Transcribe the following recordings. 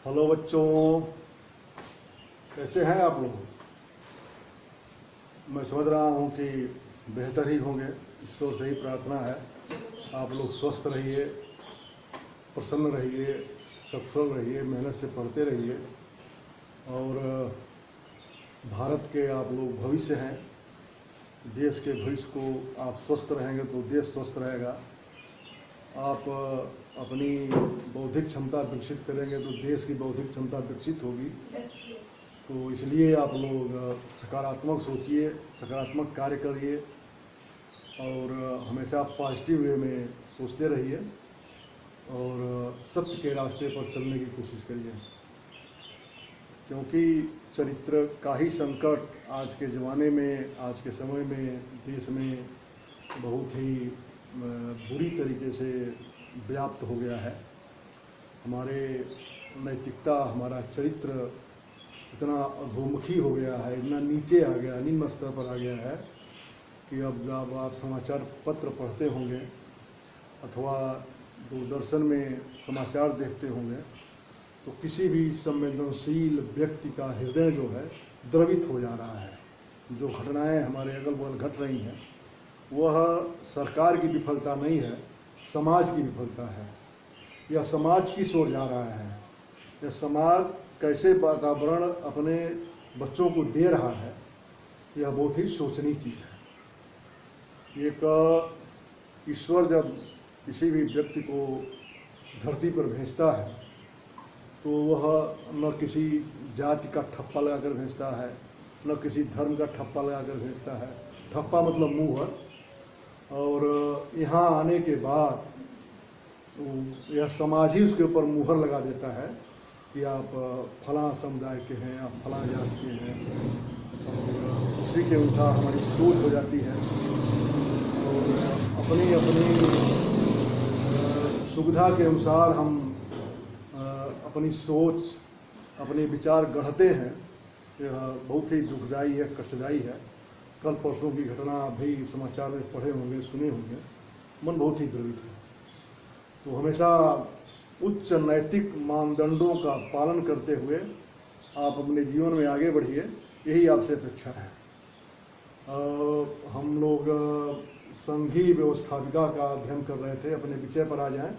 Hello बच्चों, कैसे हैं आप लोग। मैं समझ रहा हूं कि बेहतर ही होंगे। ईश्वर से ही प्रार्थना है आप लोग स्वस्थ रहिए, प्रसन्न रहिए, सफल रहिए, मेहनत से पढ़ते रहिए और भारत के आप लोग भविष्य हैं। देश के भविष्य को आप स्वस्थ रहेंगे तो देश स्वस्थ रहेगा। आप अपनी बौद्धिक क्षमता विकसित करेंगे तो देश की बौद्धिक क्षमता विकसित होगी। तो इसलिए आप लोग सकारात्मक सोचिए, सकारात्मक कार्य करिए और हमेशा पॉजिटिव वे में सोचते रहिए और सत्य के रास्ते पर चलने की कोशिश करिए, क्योंकि चरित्र का ही संकट आज के ज़माने में, आज के समय में देश में बहुत ही बुरी तरीके से व्याप्त हो गया है। हमारे नैतिकता, हमारा चरित्र इतना अधोमुखी हो गया है, इतना नीचे आ गया, निम्न स्तर पर आ गया है कि अब जब आप समाचार पत्र पढ़ते होंगे अथवा दूरदर्शन में समाचार देखते होंगे तो किसी भी संवेदनशील व्यक्ति का हृदय जो है द्रवित हो जा रहा है। जो घटनाएं हमारे अगल बगल घट रही हैं वह सरकार की विफलता नहीं है, समाज की विफलता है। यह समाज की ओर जा रहा है। यह समाज कैसे वातावरण अपने बच्चों को दे रहा है, यह बहुत ही सोचनीय चीज़ है। एक ईश्वर जब किसी भी व्यक्ति को धरती पर भेजता है तो वह न किसी जाति का ठप्पा लगाकर भेजता है, न किसी धर्म का ठप्पा लगाकर भेजता है। ठप्पा मतलब मुहर। और यहाँ आने के बाद यह समाज ही उसके ऊपर मुहर लगा देता है कि आप फलां समुदाय के हैं, आप फलां जाति के हैं, और उसी के अनुसार हमारी सोच हो जाती है और अपनी अपनी सुविधा के अनुसार हम अपनी सोच, अपने विचार गढ़ते हैं। यह बहुत ही दुखदायी है, कष्टदायी है। कल परसों की घटना भी समाचार में पढ़े होंगे, सुने होंगे, मन बहुत ही द्रवित है। तो हमेशा उच्च नैतिक मानदंडों का पालन करते हुए आप अपने जीवन में आगे बढ़िए, यही आपसे अपेक्षा है। हम लोग संघीय व्यवस्थापिका का अध्ययन कर रहे थे। अपने विषय पर आ जाएं।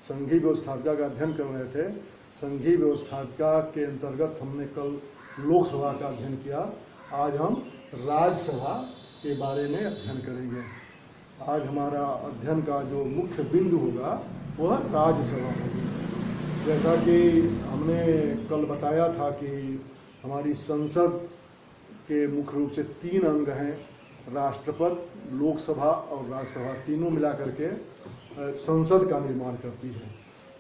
संघीय व्यवस्थापिका का अध्ययन कर रहे थे। संघीय व्यवस्थापिका के अंतर्गत हमने कल लोकसभा का अध्ययन किया। आज हम राज्यसभा के बारे में अध्ययन करेंगे। आज हमारा अध्ययन का जो मुख्य बिंदु होगा वह राज्यसभा होगी। जैसा कि हमने कल बताया था कि हमारी संसद के मुख्य रूप से 3 अंग हैं, राष्ट्रपति, लोकसभा और राज्यसभा। तीनों मिला करके संसद का निर्माण करती है।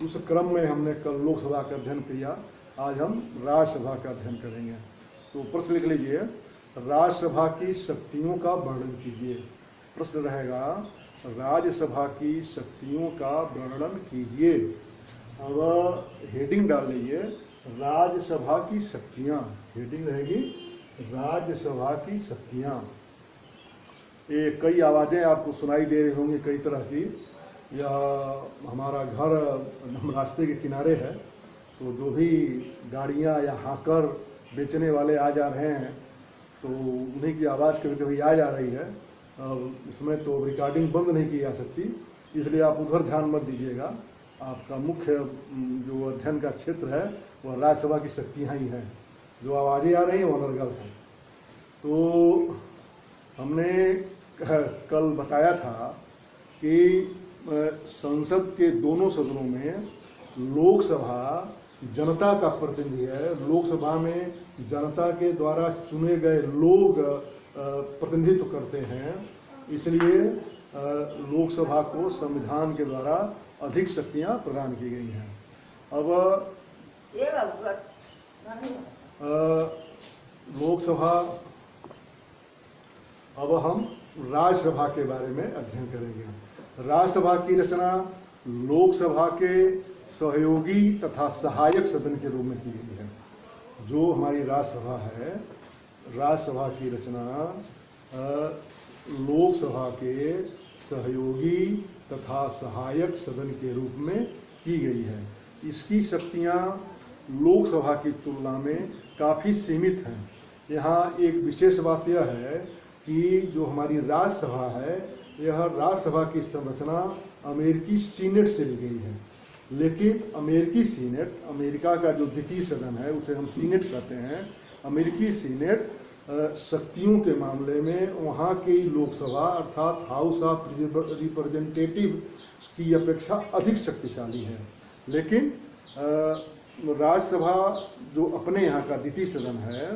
उस क्रम में हमने कल लोकसभा का अध्ययन किया, आज हम राज्यसभा का अध्ययन करेंगे। तो प्रश्न लिख लीजिए, राज्यसभा की शक्तियों का वर्णन कीजिए। प्रश्न रहेगा, राज्यसभा की शक्तियों का वर्णन कीजिए। अब हेडिंग डाल लीजिए, राज्यसभा की शक्तियाँ। हेडिंग रहेगी राज्यसभा की शक्तियाँ। ये कई आवाज़ें आपको सुनाई दे रही होंगी, कई तरह की। यह हमारा घर हम रास्ते के किनारे है, तो जो भी गाड़ियाँ या हाकर बेचने वाले आ जा रहे हैं तो उन्हीं की आवाज़ कभी कभी आ जा रही है। उसमें तो रिकॉर्डिंग बंद नहीं की जा सकती, इसलिए आप उधर ध्यान मत दीजिएगा। आपका मुख्य जो अध्ययन का क्षेत्र है वह राज्यसभा की शक्तियाँ ही हैं। जो आवाज़ें आ रही हैं वो अनर्गल हैं। तो हमने कल बताया था कि संसद के दोनों सदनों में लोकसभा जनता का प्रतिनिधि है। लोकसभा में जनता के द्वारा चुने गए लोग प्रतिनिधित्व करते हैं, इसलिए लोकसभा को संविधान के द्वारा अधिक शक्तियां प्रदान की गई हैं। अब लोकसभा, अब हम राज्यसभा के बारे में अध्ययन करेंगे। राज्यसभा की रचना लोकसभा के सहयोगी तथा सहायक सदन के रूप में की गई है। जो हमारी राज्यसभा है, राज्यसभा की रचना लोकसभा के सहयोगी तथा सहायक सदन के रूप में की गई है। इसकी शक्तियाँ लोकसभा की तुलना में काफ़ी सीमित हैं। यहाँ एक विशेष बात यह है कि जो हमारी राज्यसभा है, यह राज्यसभा की संरचना अमेरिकी सीनेट से ली गई है, लेकिन अमेरिकी सीनेट, अमेरिका का जो द्वितीय सदन है उसे हम सीनेट कहते हैं, अमेरिकी सीनेट शक्तियों के मामले में वहाँ की लोकसभा अर्थात हाउस ऑफ रिप्रेजेंटेटिव की अपेक्षा अधिक शक्तिशाली है। लेकिन राज्यसभा जो अपने यहाँ का द्वितीय सदन है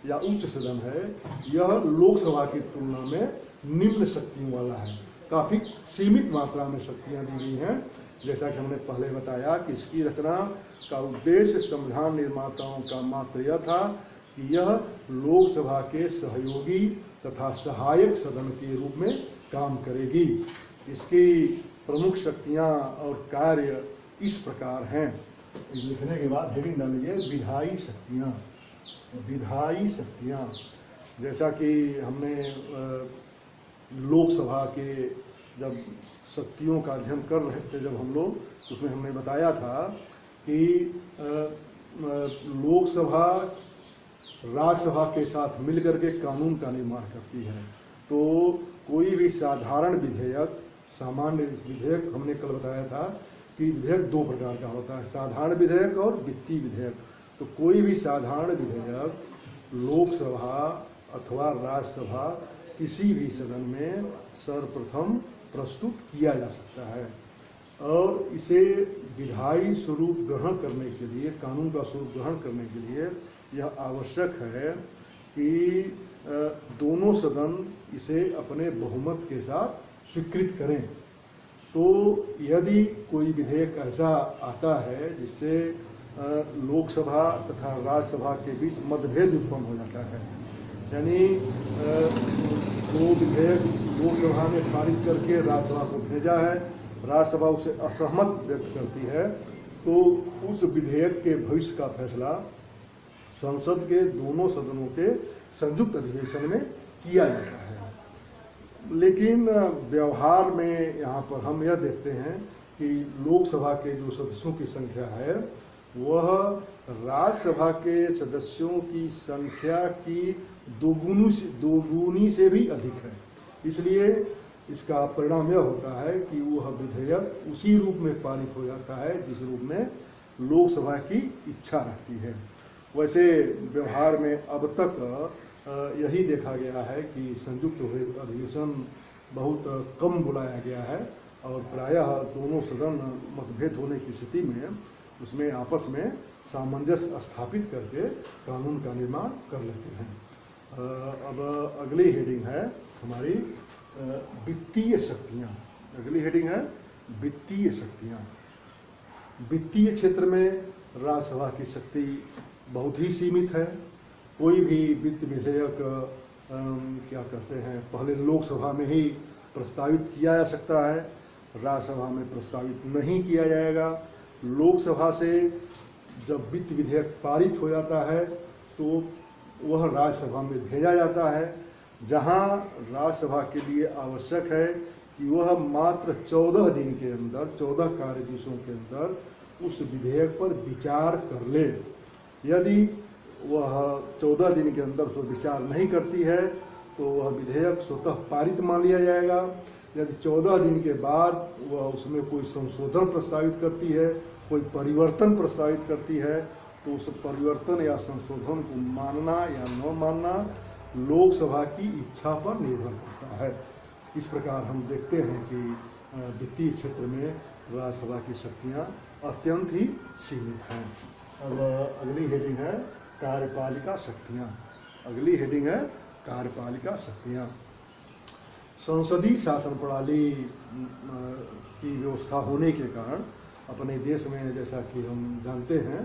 या उच्च सदन है, यह लोकसभा की तुलना में निम्न शक्तियों वाला है। काफ़ी सीमित मात्रा में शक्तियाँ दी गई हैं। जैसा कि हमने पहले बताया कि इसकी रचना का उद्देश्य संविधान निर्माताओं का मात्र यह था कि यह लोकसभा के सहयोगी तथा सहायक सदन के रूप में काम करेगी। इसकी प्रमुख शक्तियाँ और कार्य इस प्रकार हैं। लिखने के बाद हेडिंग डालिए विधायी शक्तियाँ। विधायी शक्तियाँ, जैसा कि हमने लोकसभा के जब शक्तियों का अध्ययन कर रहे थे जब हम लोग, उसमें हमने बताया था कि लोकसभा राज्यसभा के साथ मिलकर के कानून का निर्माण करती है। तो कोई भी साधारण विधेयक, सामान्य विधेयक, हमने कल बताया था कि विधेयक दो प्रकार का होता है, साधारण विधेयक और वित्तीय विधेयक। तो कोई भी साधारण विधेयक लोकसभा अथवा राज्यसभा किसी भी सदन में सर्वप्रथम प्रस्तुत किया जा सकता है और इसे विधायी स्वरूप ग्रहण करने के लिए, कानून का स्वरूप ग्रहण करने के लिए यह आवश्यक है कि दोनों सदन इसे अपने बहुमत के साथ स्वीकृत करें। तो यदि कोई विधेयक ऐसा आता है जिससे लोकसभा तथा राज्यसभा के बीच मतभेद उत्पन्न हो जाता है, यानी वो विधेयक लोकसभा ने पारित करके राज्यसभा को भेजा है, राज्यसभा उसे असहमत व्यक्त करती है, तो उस विधेयक के भविष्य का फैसला संसद के दोनों सदनों के संयुक्त अधिवेशन में किया जाता है। लेकिन व्यवहार में यहाँ पर हम यह देखते हैं कि लोकसभा के जो सदस्यों की संख्या है वह राज्यसभा के सदस्यों की संख्या की दोगुनी से भी अधिक है। इसलिए इसका परिणाम यह होता है कि वह विधेयक उसी रूप में पारित हो जाता है जिस रूप में लोकसभा की इच्छा रहती है। वैसे व्यवहार में अब तक यही देखा गया है कि संयुक्त अधिवेशन बहुत कम बुलाया गया है और प्रायः दोनों सदन मतभेद होने की स्थिति में उसमें आपस में सामंजस्य स्थापित करके कानून का निर्माण कर लेते हैं। अब अगली हेडिंग है हमारी वित्तीय शक्तियाँ। अगली हेडिंग है वित्तीय शक्तियाँ। वित्तीय क्षेत्र में राज्यसभा की शक्ति बहुत ही सीमित है। कोई भी वित्त विधेयक क्या कहते हैं, पहले लोकसभा में ही प्रस्तावित किया जा सकता है, राज्यसभा में प्रस्तावित नहीं किया जाएगा। लोकसभा से जब वित्त विधेयक पारित हो जाता है तो वह राज्यसभा में भेजा जाता है, जहां राज्यसभा के लिए आवश्यक है कि वह मात्र 14 दिन के अंदर, 14 कार्य दिवसों के अंदर उस विधेयक पर विचार कर ले। यदि वह 14 दिन के अंदर उस पर विचार नहीं करती है तो वह विधेयक स्वतः पारित मान लिया जाएगा। यदि 14 दिन के बाद वह उसमें कोई संशोधन प्रस्तावित करती है, कोई परिवर्तन प्रस्तावित करती है, तो उस परिवर्तन या संशोधन को मानना या न मानना लोकसभा की इच्छा पर निर्भर करता है। इस प्रकार हम देखते हैं कि वित्तीय क्षेत्र में राज्यसभा की शक्तियाँ अत्यंत ही सीमित हैं। अब अगली हेडिंग है कार्यपालिका शक्तियाँ। अगली हेडिंग है कार्यपालिका शक्तियाँ। संसदीय शासन प्रणाली की व्यवस्था होने के कारण अपने देश में, जैसा कि हम जानते हैं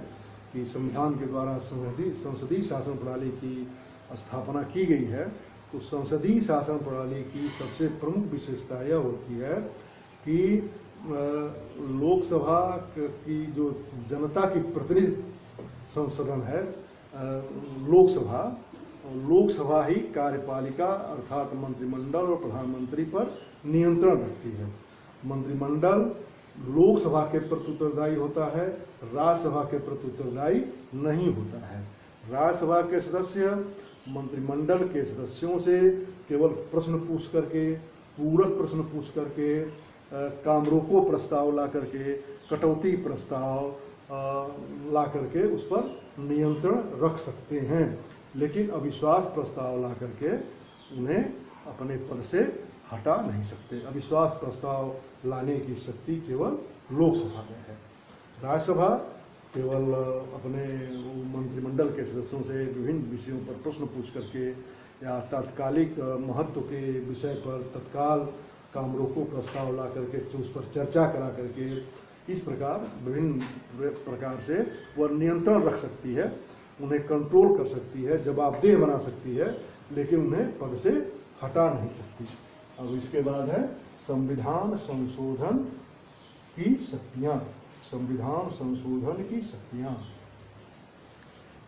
कि संविधान के द्वारा संसदीय शासन प्रणाली की स्थापना की गई है, तो संसदीय शासन प्रणाली की सबसे प्रमुख विशेषता यह होती है कि लोकसभा की जो जनता की प्रतिनिधि संसदन है, लोकसभा ही कार्यपालिका अर्थात मंत्रिमंडल और प्रधानमंत्री पर नियंत्रण रखती है। मंत्रिमंडल लोकसभा के प्रति उत्तरदायी होता है, राज्यसभा के प्रति उत्तरदायी नहीं होता है। राज्यसभा के सदस्य मंत्रिमंडल के सदस्यों से केवल प्रश्न पूछ करके, पूरक प्रश्न पूछ करके, काम रोको प्रस्ताव ला करके, कटौती प्रस्ताव ला करके उस पर नियंत्रण रख सकते हैं, लेकिन अविश्वास प्रस्ताव ला करके उन्हें अपने पद से हटा नहीं सकते। अविश्वास प्रस्ताव लाने की शक्ति केवल लोकसभा में है। राज्यसभा केवल अपने मंत्रिमंडल के सदस्यों से विभिन्न विषयों पर प्रश्न पूछ करके या तात्कालिक महत्व के विषय पर तत्काल काम रोको प्रस्ताव ला करके उस पर चर्चा करा करके इस प्रकार विभिन्न प्रकार से वह नियंत्रण रख सकती है, उन्हें कंट्रोल कर सकती है, जवाबदेह बना सकती है, लेकिन उन्हें पद से हटा नहीं सकती। अब इसके बाद है संविधान संशोधन की शक्तियाँ। संविधान संशोधन की शक्तियाँ,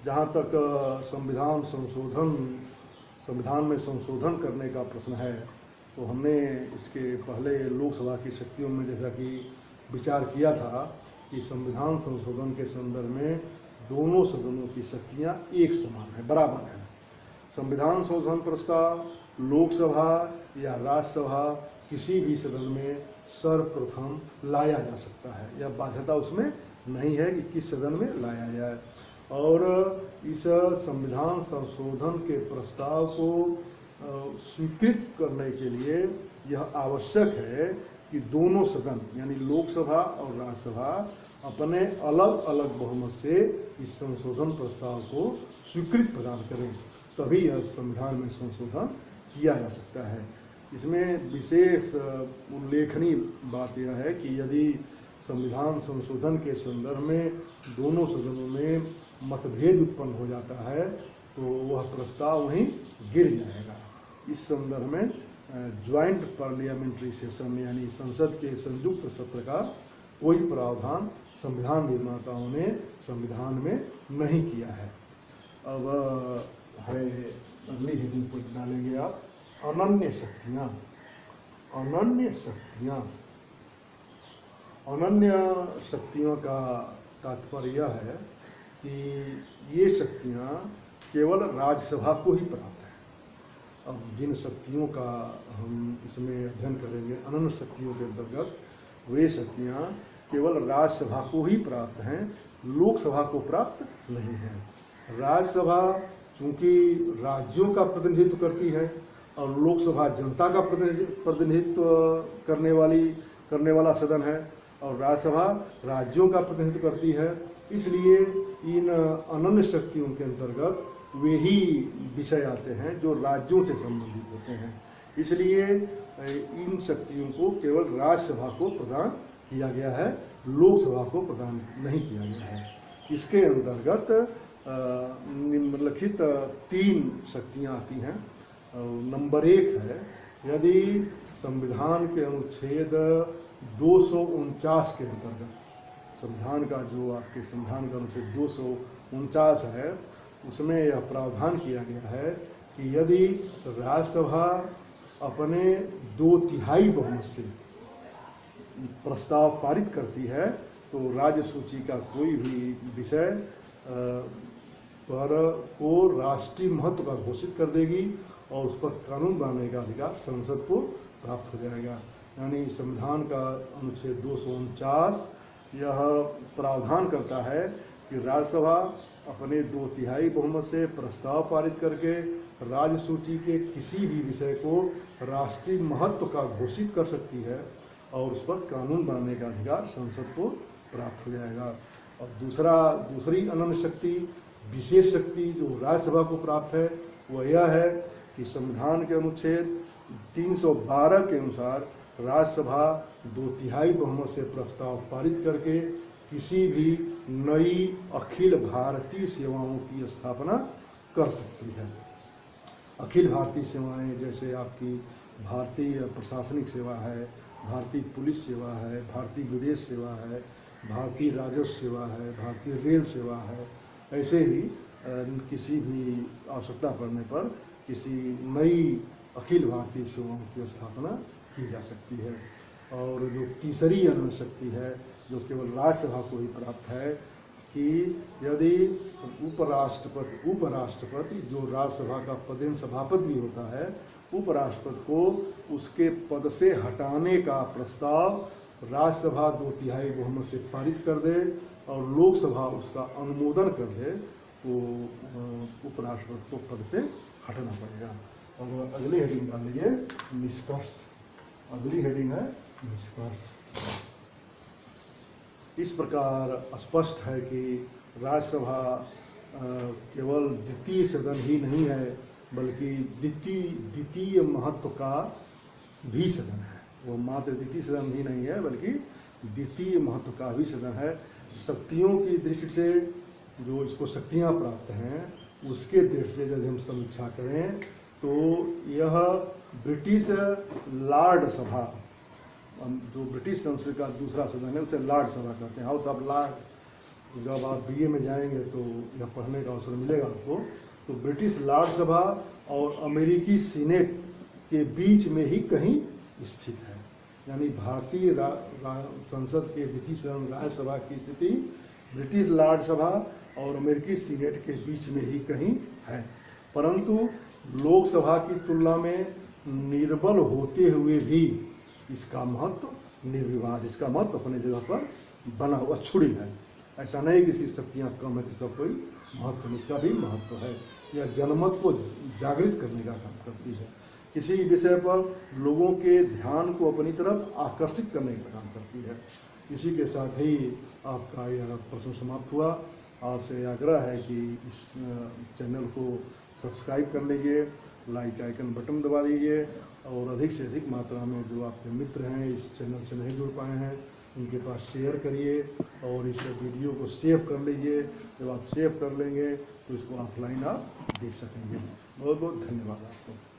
जहाँ तक संविधान में संशोधन करने का प्रश्न है, तो हमने इसके पहले लोकसभा की शक्तियों में जैसा कि विचार किया था कि संविधान संशोधन के संदर्भ में दोनों सदनों की शक्तियाँ एक समान है, बराबर है। संविधान संशोधन प्रस्ताव लोकसभा या राज्यसभा किसी भी सदन में सर्वप्रथम लाया जा सकता है, यह बाध्यता उसमें नहीं है कि किस सदन में लाया जाए। और इस संविधान संशोधन के प्रस्ताव को स्वीकृत करने के लिए यह आवश्यक है कि दोनों सदन यानी लोकसभा और राज्यसभा अपने अलग अलग बहुमत से इस संशोधन प्रस्ताव को स्वीकृति प्रदान करें, तभी यह संविधान में संशोधन किया जा सकता है। इसमें विशेष उल्लेखनीय बात यह है कि यदि संविधान संशोधन के संदर्भ में दोनों सदनों में मतभेद उत्पन्न हो जाता है तो वह प्रस्ताव वहीं गिर जाएगा। इस संदर्भ में ज्वाइंट पार्लियामेंट्री सेशन यानी संसद के संयुक्त सत्र का कोई प्रावधान संविधान निर्माताओं ने संविधान में नहीं किया है। अब है अगली हेडिंग पर डालेंगे आप अनन्य शक्तियाँ। अनन्य शक्तियाँ, अनन्य शक्तियों का तात्पर्य है कि ये शक्तियाँ केवल राज्यसभा को ही प्राप्त है। अब जिन शक्तियों का हम इसमें अध्ययन करेंगे अनन्य शक्तियों के अंतर्गत, वे शक्तियाँ केवल राज्यसभा को ही प्राप्त हैं, लोकसभा को प्राप्त नहीं हैं। राज्यसभा चूँकि राज्यों का प्रतिनिधित्व करती है और लोकसभा जनता का प्रतिनिधित्व करने वाला सदन है और राज्यसभा राज्यों का प्रतिनिधित्व करती है, इसलिए इन अनन्य शक्तियों के अंतर्गत वे ही विषय आते हैं जो राज्यों से संबंधित होते हैं। इसलिए इन शक्तियों को केवल राज्यसभा को प्रदान किया गया है, लोकसभा को प्रदान नहीं किया गया है। इसके अंतर्गत निम्नलिखित 3 शक्तियाँ आती हैं। नंबर 1 है, यदि संविधान के अनुच्छेद 249 के अंतर्गत, संविधान का जो आपके संविधान का अनुच्छेद 249 है, उसमें यह प्रावधान किया गया है कि यदि राज्यसभा अपने 2/3 बहुमत से प्रस्ताव पारित करती है तो राज्य सूची का कोई भी विषय पर को राष्ट्रीय महत्व का घोषित कर देगी और उस पर कानून बनाने का अधिकार संसद को प्राप्त हो जाएगा। यानी संविधान का अनुच्छेद 249 यह प्रावधान करता है कि राज्यसभा अपने 2/3 बहुमत से प्रस्ताव पारित करके राज्य सूची के किसी भी विषय को राष्ट्रीय महत्व का घोषित कर सकती है और उस पर कानून बनाने का अधिकार संसद को प्राप्त हो जाएगा। और दूसरी अनन्य शक्ति, विशेष शक्ति जो राज्यसभा को प्राप्त है वह यह है कि संविधान के अनुच्छेद 312 के अनुसार राज्यसभा 2/3 बहुमत से प्रस्ताव पारित करके किसी भी नई अखिल भारतीय सेवाओं की स्थापना कर सकती है। अखिल भारतीय सेवाएं जैसे आपकी भारतीय प्रशासनिक सेवा है, भारतीय पुलिस सेवा है, भारतीय विदेश सेवा है, भारतीय राजस्व सेवा है, भारतीय रेल सेवा है, ऐसे ही किसी भी आवश्यकता पड़ने पर किसी नई अखिल भारतीय सेवाओं की स्थापना की जा सकती है। और जो तीसरी अनंत शक्ति है जो केवल राज्यसभा को ही प्राप्त है कि यदि उपराष्ट्रपति जो राज्यसभा का पदेन सभापति भी होता है, उपराष्ट्रपति को उसके पद से हटाने का प्रस्ताव राज्यसभा 2/3 बहुमत से पारित कर दे और लोकसभा उसका अनुमोदन कर दे तो उपराष्ट्रपति को पद से हटना पड़ेगा। और अगली हेडिंग डाल लीजिए निष्कर्ष। अगली हेडिंग है निष्कर्ष। इस प्रकार स्पष्ट है कि राज्यसभा केवल द्वितीय सदन ही नहीं है बल्कि द्वितीय महत्व का भी सदन है। वो मात्र द्वितीय सदन ही नहीं है बल्कि द्वितीय महत्व का भी सदन है। शक्तियों की दृष्टि से जो इसको शक्तियाँ प्राप्त हैं उसके दृष्टि से यदि हम समीक्षा करें तो यह ब्रिटिश लॉर्ड सभा, जो ब्रिटिश संसद का दूसरा सदन है उसे लॉर्ड सभा कहते हैं, हाउस ऑफ लॉर्ड। जब आप बीए में जाएंगे तो यह पढ़ने का अवसर मिलेगा आपको। तो ब्रिटिश लॉर्ड सभा और अमेरिकी सीनेट के बीच में ही कहीं स्थित है। यानी भारतीय संसद के द्वितीय सदन राज्यसभा की स्थिति ब्रिटिश लॉर्ड सभा और अमेरिकी सीनेट के बीच में ही कहीं है। परंतु लोकसभा की तुलना में निर्बल होते हुए भी इसका महत्व निर्विवाद, इसका महत्व अपने जगह पर बना हुआ छुड़ी है। ऐसा नहीं कि इसकी शक्तियाँ कम है, इसका कोई महत्व नहीं, इसका भी महत्व है। यह जनमत को जागृत करने का काम करती है, किसी विषय पर लोगों के ध्यान को अपनी तरफ आकर्षित करने का काम करती है। इसी के साथ ही आपका यह प्रश्न समाप्त हुआ। आपसे आग्रह है कि इस चैनल को सब्सक्राइब कर लीजिए, लाइक आइकन बटन दबा दीजिए और अधिक से अधिक मात्रा में जो आपके मित्र हैं इस चैनल से नहीं जुड़ पाए हैं उनके पास शेयर करिए और इस वीडियो को सेव कर लीजिए। जब आप सेव कर लेंगे तो इसको ऑफलाइन आप देख सकेंगे। बहुत बहुत धन्यवाद आपको।